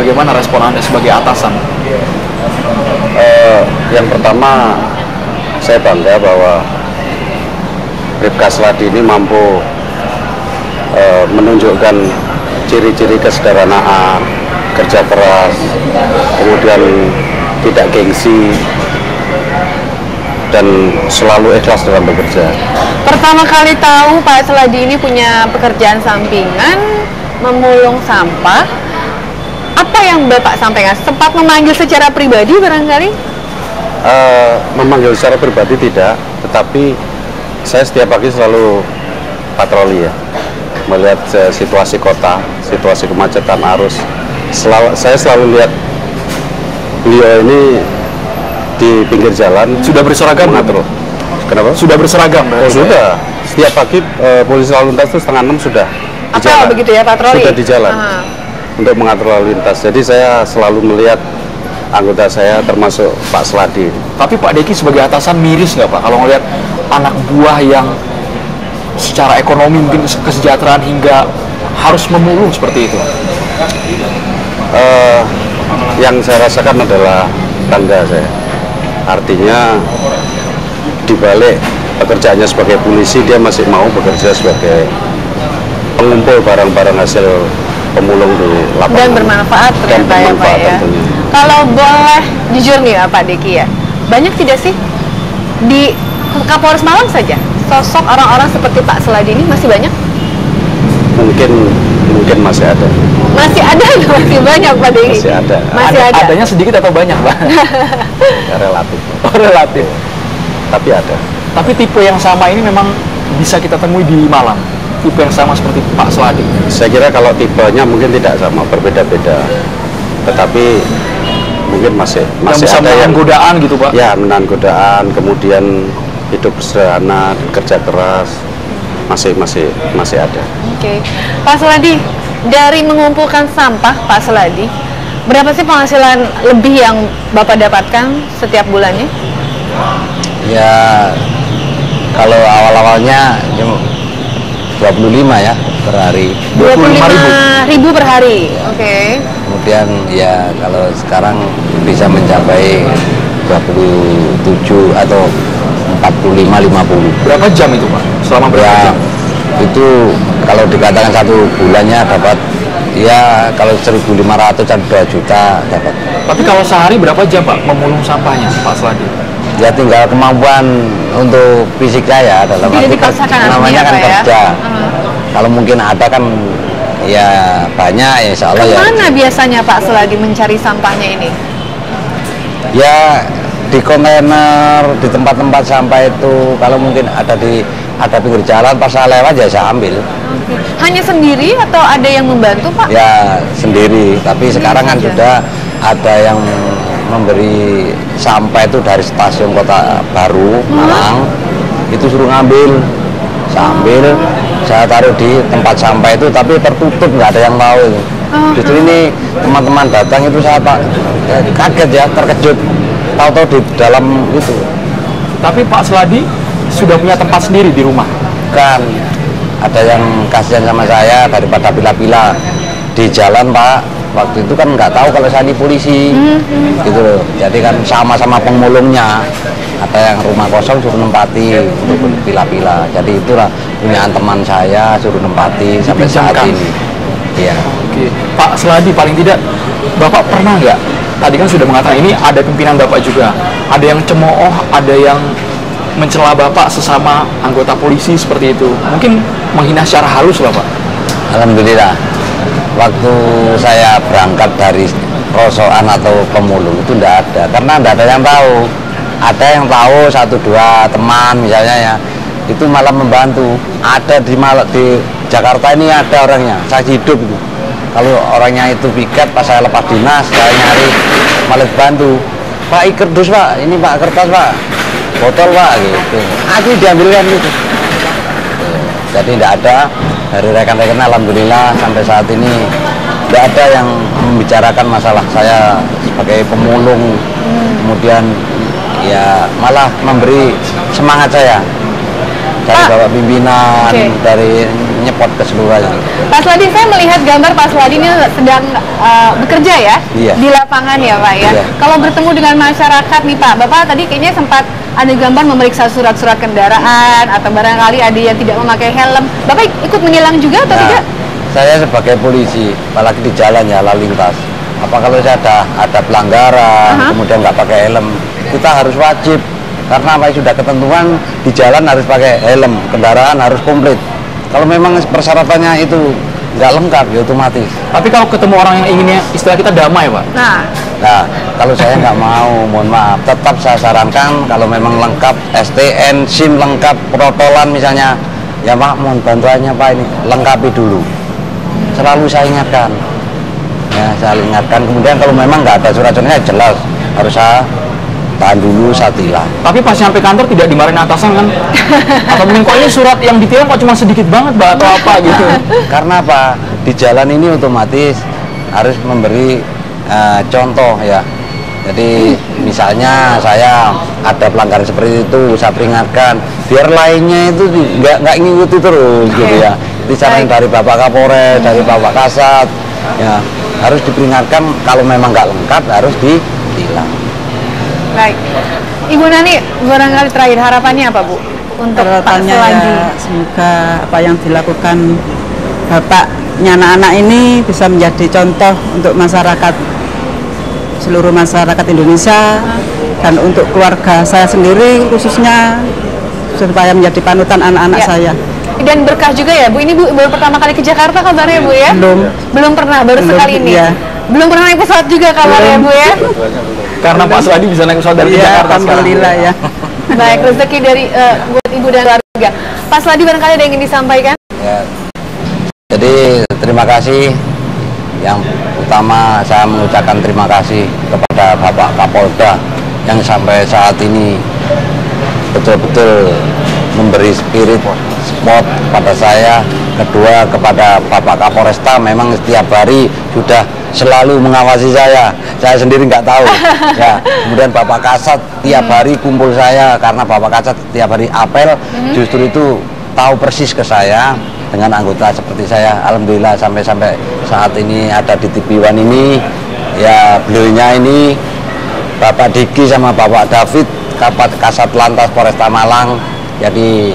bagaimana respon Anda sebagai atasan? Yang pertama, saya bangga bahwa Bribka Sladi ini mampu menunjukkan ciri-ciri kesederhanaan, kerja keras, kemudian tidak gengsi, dan selalu ikhlas dalam bekerja. Pertama kali tahu Pak Sladi ini punya pekerjaan sampingan, memulung sampah. Apa yang Bapak sampaikan? Sempat memanggil secara pribadi barangkali? Memanggil secara pribadi tidak, tetapi saya setiap pagi selalu patroli ya, melihat situasi kota, situasi kemacetan arus. Saya selalu lihat beliau ini di pinggir jalan. Sudah berseragam mengatur. Kenapa? Sudah berseragam? Oh sudah. Setiap pagi polisi lalu lintas itu 5:30 sudah di jalan. Begitu ya, patroli? Sudah di jalan untuk mengatur lalu lintas. Jadi saya selalu melihat anggota saya termasuk Pak Sladi. Tapi Pak Deki sebagai atasan miris nggak Pak kalau ngelihat anak buah yang secara ekonomi mungkin kesejahteraan hingga harus memulung seperti itu? Yang saya rasakan adalah bangga saya. Artinya dibalik pekerjaannya sebagai polisi, dia masih mau bekerja sebagai pengumpul barang-barang hasil pemulung di lapangan. Dan bermanfaat ternyata ya Pak ya. Tentunya. Kalau boleh jujur nih ya Pak Deki ya, banyak tidak sih di Kapolres Malang saja sosok orang-orang seperti Pak Sladi ini masih banyak? Mungkin masih ada. Masih ada atau masih banyak Pak Deki? Masih ada. Masih ada. Adanya sedikit atau banyak Pak? Ya, relatif. Oh, relatif. Tapi ada. Tapi tipe yang sama ini memang bisa kita temui di Malang. Tipe yang sama seperti Pak Sladi. Saya kira kalau tipenya mungkin tidak sama, berbeda-beda. Tetapi mungkin masih bisa ada yang godaan gitu Pak? Ya, menahan godaan, kemudian hidup sederhana, kerja keras, masih ada. Oke. Pak Sladi, dari mengumpulkan sampah Pak Sladi, berapa sih penghasilan lebih yang Bapak dapatkan setiap bulannya? Ya, kalau awal-awalnya 25 ya per hari. 25.000 per hari. Oke. Kemudian ya kalau sekarang bisa mencapai 27 atau 45-50. Berapa jam itu Pak? Selama berapa jam? Itu kalau dikatakan satu bulannya dapat ya kalau 1.500 dan 2 juta dapat. Tapi kalau sehari berapa jam Pak memulung sampahnya Pak Sladi? Ya tinggal kemampuan untuk fisik saya dalam arti namanya kan kerja. Kalau mungkin ada kan ya banyak ya insya Allah. Kemana biasanya Pak Sladi mencari sampahnya ini? Ya di kontainer, di tempat-tempat sampah itu kalau mungkin ada pinggir jalan pas saya lewat ya saya ambil. Hanya sendiri atau ada yang membantu Pak? Ya sendiri, tapi sekarang kan sudah ada yang memberi sampah itu dari stasiun Kota Baru Malang, itu suruh ngambil, saya ambil, saya taruh di tempat sampah itu tapi tertutup nggak ada yang tahu. Justru ini teman-teman datang itu saya kaget ya, terkejut, tahu-tahu di dalam itu. Tapi Pak Sladi sudah punya tempat sendiri di rumah? Kan ada yang kasihan sama saya daripada pila-pila di jalan Pak. Waktu itu kan nggak tahu kalau saya ini polisi, gitu loh. Jadi kan sama-sama pemulungnya. Ada yang rumah kosong suruh nempati untuk pila-pila. Jadi itulah punyaan teman saya suruh nempati sampai saat ini. Iya. Oke. Pak Sladi paling tidak Bapak pernah nggak? Tadi kan sudah mengatakan ini ada pimpinan Bapak juga. Ada yang cemooh, ada yang mencela Bapak sesama anggota polisi seperti itu. Mungkin menghina secara halus Bapak. Alhamdulillah. Waktu saya berangkat dari rosokan atau pemulung itu tidak ada, karena tidak ada yang tahu. Ada yang tahu 1-2 teman misalnya ya, itu malah membantu. Ada di Jakarta ini ada orangnya, saya hidup itu. Kalau orangnya itu piket pas saya lepas dinas, saya nyari malah bantu. Pak kerdus Pak, ini Pak kertas Pak, botol Pak gitu. Aku diambilkan gitu. Jadi tidak ada. Dari rekan-rekan alhamdulillah sampai saat ini tidak ada yang membicarakan masalah saya sebagai pemulung, kemudian ya malah memberi semangat saya dari bapak pimpinan, dari nyepot keseluruhannya. Pak Sladi, saya melihat gambar Pak Sladi ini sedang bekerja ya, Iya. di lapangan ya Pak ya. Iya. Kalau bertemu dengan masyarakat nih Pak, Bapak tadi kayaknya sempat ada gambar memeriksa surat-surat kendaraan atau barangkali ada yang tidak memakai helm. Bapak ikut menilang juga atau tidak? Saya sebagai polisi, apalagi di jalan ya lalu lintas. Apa kalau saya ada pelanggaran, kemudian nggak pakai helm, kita harus wajib. Karena apa, sudah ketentuan di jalan harus pakai helm, kendaraan harus komplit. Kalau memang persyaratannya itu nggak lengkap, ya otomatis. Tapi kalau ketemu orang yang inginnya istilah kita damai, Pak. Nah, kalau saya nggak mau, mohon maaf, tetap saya sarankan kalau memang lengkap, STN, SIM lengkap, protolan misalnya, ya Pak, mohon bantuannya Pak ini, lengkapi dulu. Selalu saya ingatkan. Ya, saya ingatkan. Kemudian kalau memang nggak ada surat-suratnya, jelas harus saya tahan dulu, saya tilang. Tapi pas sampai kantor tidak dimarahin atasan kan? Atau mungkin kok ini surat yang ditilang kok cuma sedikit banget, Pak, atau apa gitu? Karena apa? Di jalan ini otomatis harus memberi contoh ya. Jadi misalnya saya ada pelanggaran seperti itu, saya peringatkan, biar lainnya itu nggak ngikuti terus gitu ya. Disarankan dari Bapak Kapolres, dari Bapak Kasat, ya harus diperingatkan kalau memang nggak lengkap harus ditilang. Baik, Ibu Nani, barangkali terakhir harapannya apa Bu untuk Pak Harapannya Sladi? ya, semoga apa yang dilakukan bapaknya anak-anak ini bisa menjadi contoh untuk masyarakat, seluruh masyarakat Indonesia, dan untuk keluarga saya sendiri khususnya, supaya menjadi panutan anak-anak saya. Dan berkah juga ya Bu, ini Bu baru pertama kali ke Jakarta kabarnya Bu ya? Belum pernah, baru sekali ini. Iya. Belum pernah naik pesawat juga kabarnya Bu ya? Karena Pak Sladi bisa naik pesawat dari Iya, Jakarta sekarang. alhamdulillah ya. Baik, rezeki dari buat Ibu dan keluarga. Pak Sladi barangkali ada yang ingin disampaikan? Ya. Jadi terima kasih. Yang utama saya mengucapkan terima kasih kepada Bapak Kapolda yang sampai saat ini betul-betul memberi spirit support kepada saya. Kedua, kepada Bapak Kapolresta, memang setiap hari sudah selalu mengawasi saya sendiri nggak tahu ya. Kemudian Bapak Kasat tiap hari kumpul saya, karena Bapak Kasat tiap hari apel, justru itu tahu persis ke saya dengan anggota seperti saya. Alhamdulillah sampai saat ini ada di TV One ini ya, beliaunya ini Bapak Diki sama Bapak David, Kasat Lantas Polresta Malang. Jadi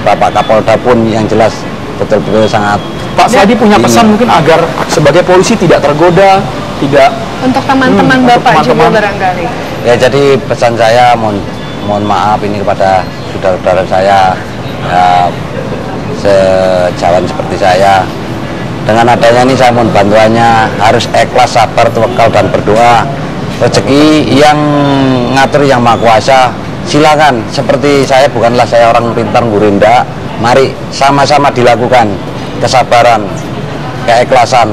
Bapak Kapolda pun yang jelas betul-betul sangat. Pak Sladi punya pesan mungkin agar sebagai polisi tidak tergoda, tidak Untuk teman-teman Bapak untuk juga teman-teman. barangkali. Ya, jadi pesan saya mohon maaf ini kepada saudara-saudara saya ya, sejalan seperti saya. Dengan adanya ini saya mohon bantuannya, harus ikhlas, sabar, tawakal dan berdoa. Rezeki yang ngatur yang Maha Kuasa. Silakan, seperti saya bukanlah saya orang pintar gurinda. Mari sama-sama dilakukan. Kesabaran, keikhlasan,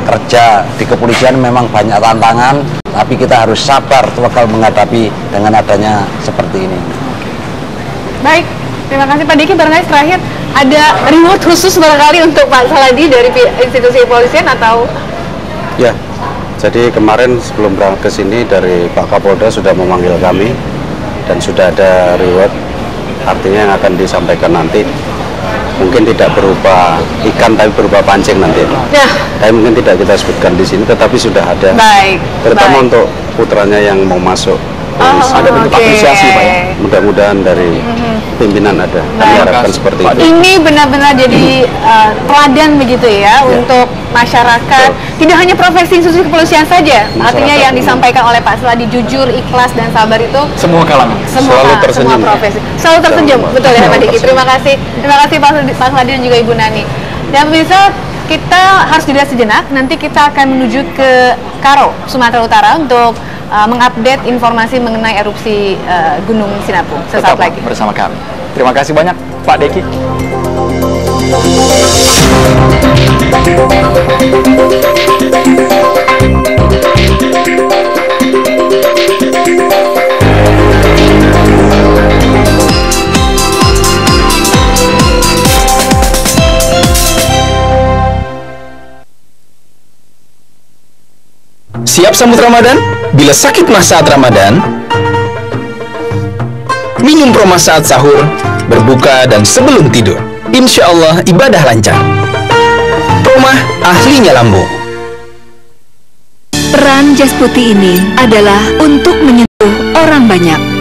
kerja di kepolisian memang banyak tantangan, tapi kita harus sabar, tawakal menghadapi dengan adanya seperti ini. Baik, terima kasih Pak Diki. Barangkali terakhir ada reward khusus barangkali untuk Pak Sladi dari institusi kepolisian atau? Ya, jadi kemarin sebelum berangkat ke sini dari Pak Kapolda sudah memanggil kami dan sudah ada reward, artinya yang akan disampaikan nanti. Mungkin tidak berupa ikan tapi berupa pancing nanti. Ya. Tapi mungkin tidak kita sebutkan di sini, tetapi sudah ada. Baik. Terutama baik. untuk putranya yang mau masuk. polisi. Ada bentuk oke. apresiasi, Pak ya. Mudah-mudahan dari pimpinan ada. Kami Baik. harapkan seperti itu. Ini benar-benar jadi teladan begitu ya, untuk masyarakat. Tidak hanya profesi institusi kepolisian saja, artinya yang umum. disampaikan oleh Pak Sladi, jujur, ikhlas dan sabar itu Semua kalangan. Selalu tersenyum. semua profesi. Selalu tersenyum, Selalu. betul ya Pak Diki. Tersenyum. Terima kasih Pak Sladi dan juga Ibu Nani. Dan pemirsa, kita harus jeda sejenak. Nanti kita akan menuju ke Karo, Sumatera Utara untuk mengupdate informasi mengenai erupsi Gunung Sinabung. Sesaat Tetap lagi. bersama kami. Terima kasih banyak Pak Deki. Siap sambut Ramadan? Bila sakit mah saat Ramadan, minum Proma saat sahur, berbuka, dan sebelum tidur. insya Allah ibadah lancar. Rumah ahlinya lambung. Peran jas putih ini adalah untuk menyentuh orang banyak.